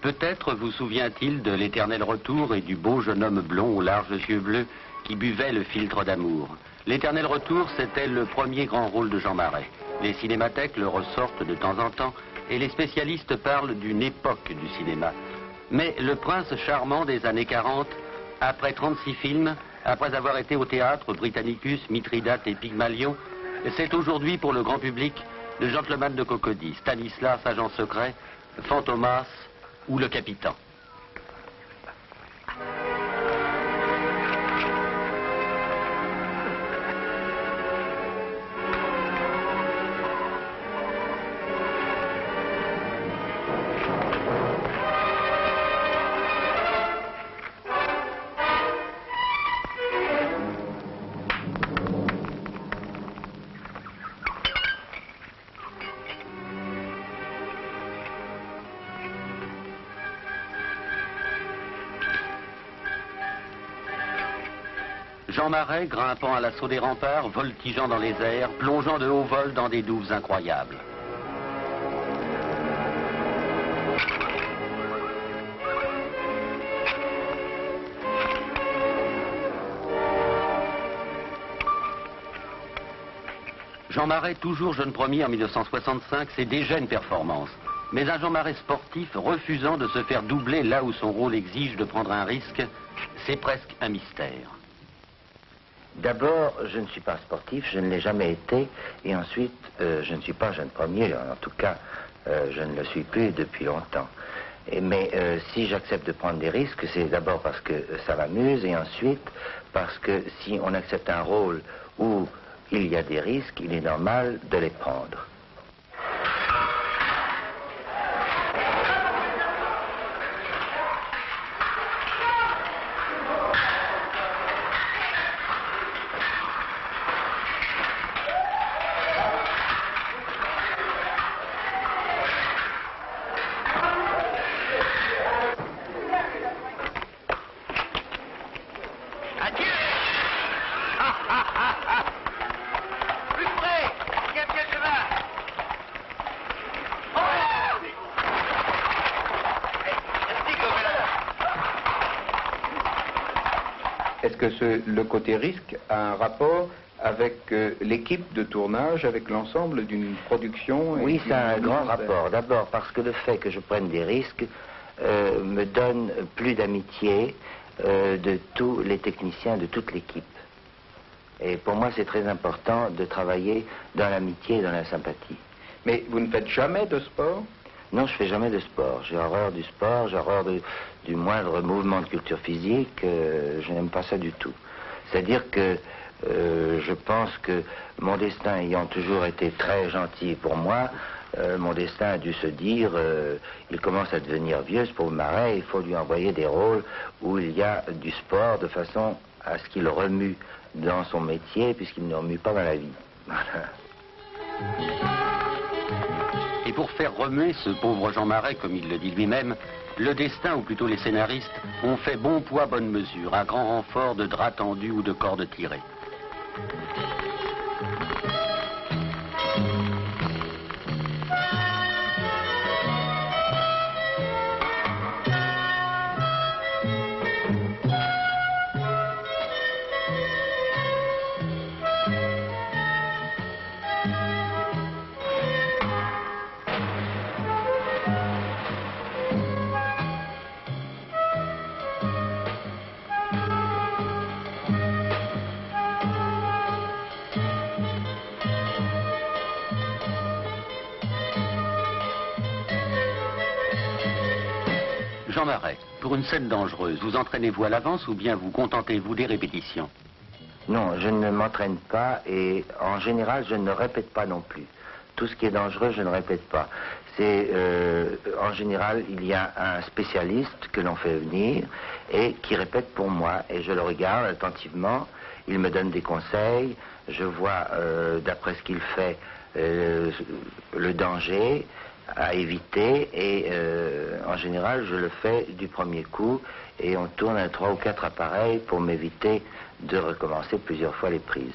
Peut-être vous souvient-il de l'éternel retour et du beau jeune homme blond aux larges yeux bleus qui buvait le philtre d'amour. L'éternel retour, c'était le premier grand rôle de Jean Marais. Les cinémathèques le ressortent de temps en temps et les spécialistes parlent d'une époque du cinéma. Mais le prince charmant des années 40, après 36 films, après avoir été au théâtre, Britannicus, Mithridate et Pygmalion, c'est aujourd'hui pour le grand public le gentleman de Cocody, Stanislas, agent secret, Fantomas ou le capitaine. Jean Marais, grimpant à l'assaut des remparts, voltigeant dans les airs, plongeant de haut vol dans des douves incroyables. Jean Marais, toujours jeune premier en 1965, c'est déjà une performance. Mais un Jean Marais sportif refusant de se faire doubler là où son rôle exige de prendre un risque, c'est presque un mystère. D'abord, je ne suis pas sportif, je ne l'ai jamais été, et ensuite, je ne suis pas jeune premier, en tout cas, je ne le suis plus depuis longtemps. Mais si j'accepte de prendre des risques, c'est d'abord parce que ça m'amuse, et ensuite parce que si on accepte un rôle où il y a des risques, il est normal de les prendre. Est-ce que le côté risque a un rapport avec l'équipe de tournage, avec l'ensemble d'une production? Oui, ça a un grand rapport. D'abord parce que le fait que je prenne des risques me donne plus d'amitié de tous les techniciens, de toute l'équipe. Et pour moi, c'est très important de travailler dans l'amitié et dans la sympathie. Mais vous ne faites jamais de sport? Non, je fais jamais de sport. J'ai horreur du sport, j'ai horreur du moindre mouvement de culture physique. Je n'aime pas ça du tout. C'est-à-dire que je pense que mon destin ayant toujours été très gentil pour moi, mon destin a dû se dire, il commence à devenir vieux, ce pauvre Marais, il faut lui envoyer des rôles où il y a du sport de façon à ce qu'il remue dans son métier, puisqu'il ne remue pas dans la vie. Voilà. Et pour faire remuer ce pauvre Jean Marais, comme il le dit lui-même, le destin, ou plutôt les scénaristes, ont fait bon poids, bonne mesure, à grand renfort de draps tendus ou de cordes tirées. Jean Marais, pour une scène dangereuse, vous entraînez-vous à l'avance ou bien vous contentez-vous des répétitions? Non, je ne m'entraîne pas et en général, je ne répète pas non plus. Tout ce qui est dangereux, je ne répète pas. C'est, en général, il y a un spécialiste que l'on fait venir et qui répète pour moi. Et je le regarde attentivement, il me donne des conseils, je vois, d'après ce qu'il fait, le danger à éviter et en général je le fais du premier coup et on tourne à 3 ou 4 appareils pour m'éviter de recommencer plusieurs fois les prises.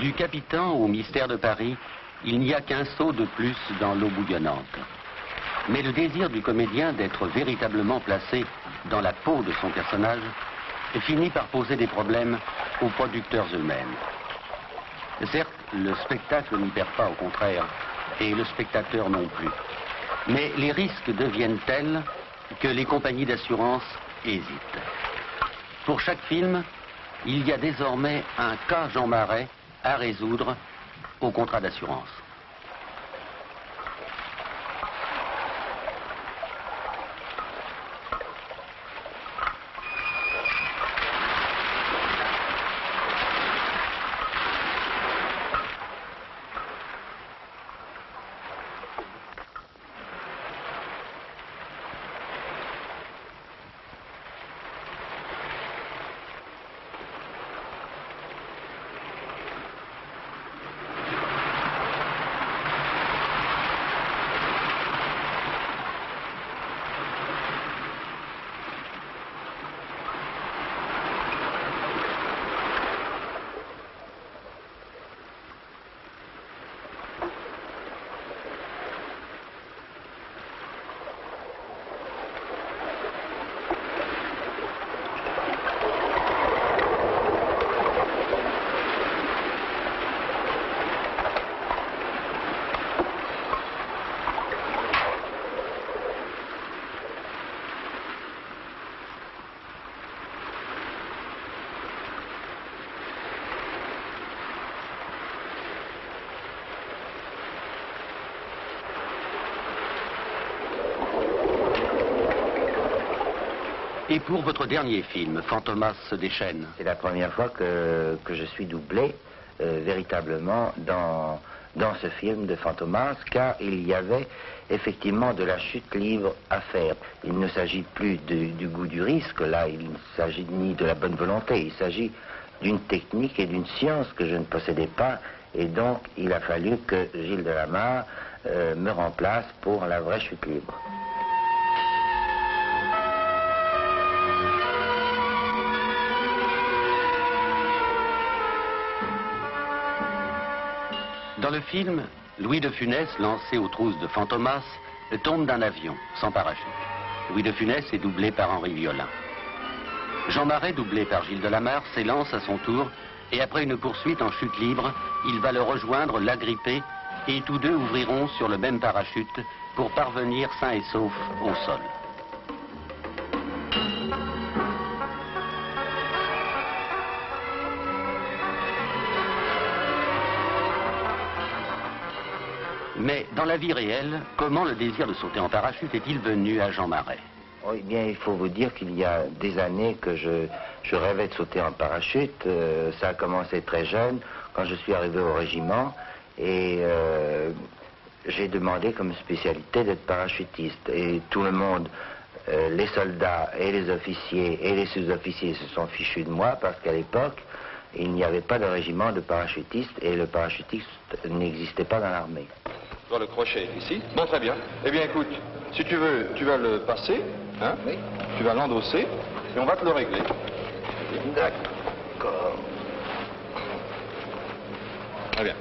Du Capitan au Mystère de Paris, il n'y a qu'un seau de plus dans l'eau bouillonnante. Mais le désir du comédien d'être véritablement placé dans la peau de son personnage finit par poser des problèmes aux producteurs eux-mêmes. Certes, le spectacle n'y perd pas, au contraire, et le spectateur non plus. Mais les risques deviennent tels que les compagnies d'assurance hésitent. Pour chaque film, il y a désormais un cas Jean Marais à résoudre au contrat d'assurance. Et pour votre dernier film, Fantomas se déchaîne. C'est la première fois que je suis doublé véritablement dans ce film de Fantomas, car il y avait effectivement de la chute libre à faire. Il ne s'agit plus du goût du risque, là il ne s'agit ni de la bonne volonté, il s'agit d'une technique et d'une science que je ne possédais pas, et donc il a fallu que Gilles Delamarre me remplace pour la vraie chute libre. Dans le film, Louis de Funès, lancé aux trousses de Fantomas, tombe d'un avion, sans parachute. Louis de Funès est doublé par Henri Violin. Jean Marais, doublé par Gilles Delamarre, s'élance à son tour, et après une poursuite en chute libre, il va le rejoindre, l'agripper, et tous deux ouvriront sur le même parachute pour parvenir sains et saufs au sol. Mais dans la vie réelle, comment le désir de sauter en parachute est-il venu à Jean Marais? Oui, bien, il faut vous dire qu'il y a des années que je rêvais de sauter en parachute. Ça a commencé très jeune, quand je suis arrivé au régiment, et j'ai demandé comme spécialité d'être parachutiste. Et tout le monde, les soldats et les officiers et les sous-officiers se sont fichus de moi, parce qu'à l'époque, il n'y avait pas de régiment de parachutistes, et le parachutiste n'existait pas dans l'armée. Dans le crochet, ici. Bon, très bien. Eh bien, écoute, si tu veux, tu vas le passer, hein? Oui. Tu vas l'endosser, et on va te le régler. D'accord. Très bien.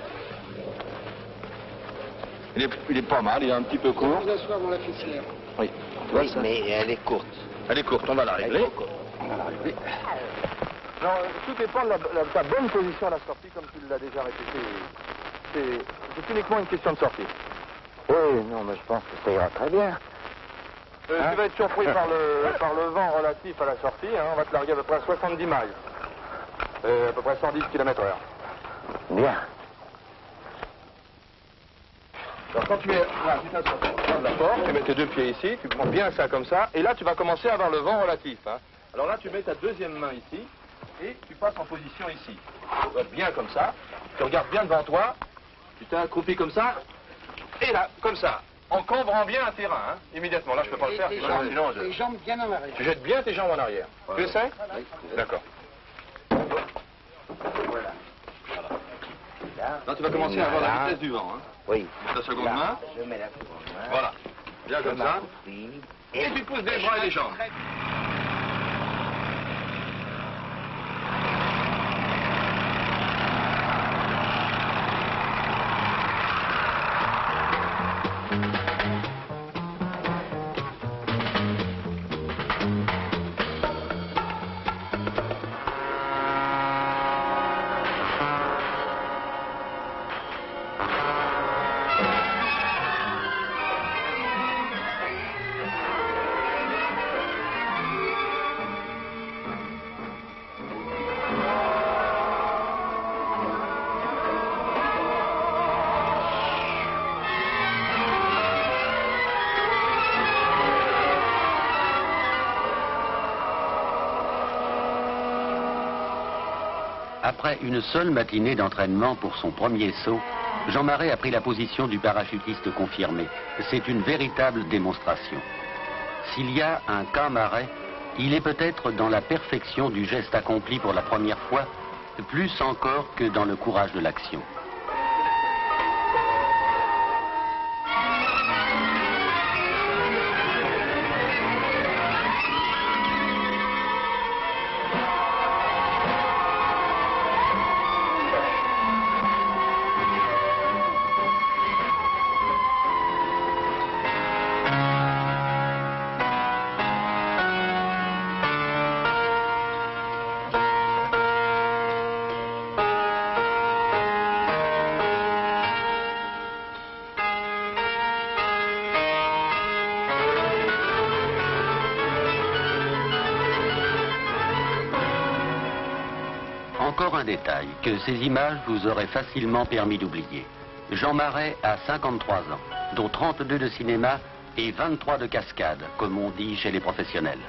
Il est pas mal, il est un petit peu court. Vous asseoir dans la ficelle. Oui. Oui, mais elle est courte. Elle est courte, on va la régler. On va la régler. Alors, tout dépend de ta bonne position à la sortie, comme tu l'as déjà répété. C'est uniquement une question de sortie. Oui, non, mais je pense que ça ira très bien. Tu vas être surpris par le vent relatif à la sortie. Hein. On va te larguer à peu près à 70 miles. À peu près 110 km/h. Bien. Alors quand tu es là, tu t'assois sur la porte, tu mets tes deux pieds ici, tu prends bien ça comme ça, et là tu vas commencer à avoir le vent relatif. Hein. Alors là tu mets ta deuxième main ici, et tu passes en position ici. Tu vas bien comme ça, tu regardes bien devant toi, tu t'es accroupi comme ça, et là, comme ça, en cambrant bien un terrain, hein, immédiatement. Là je peux pas le faire, sinon Les jambes bien en arrière. tu jettes bien tes jambes en arrière. Tu le sais? Oui. D'accord. Voilà. Là tu vas commencer à avoir la vitesse du vent. Hein. Oui. La seconde Là, main. je mets la seconde main. Voilà. Bien comme ça. Oui. Et tu pousses des bras et des jambes. Après une seule matinée d'entraînement pour son premier saut, Jean Marais a pris la position du parachutiste confirmé. C'est une véritable démonstration. S'il y a un cas Marais, il est peut-être dans la perfection du geste accompli pour la première fois, plus encore que dans le courage de l'action. Encore un détail que ces images vous auraient facilement permis d'oublier. Jean Marais a 53 ans, dont 32 de cinéma et 23 de cascade, comme on dit chez les professionnels.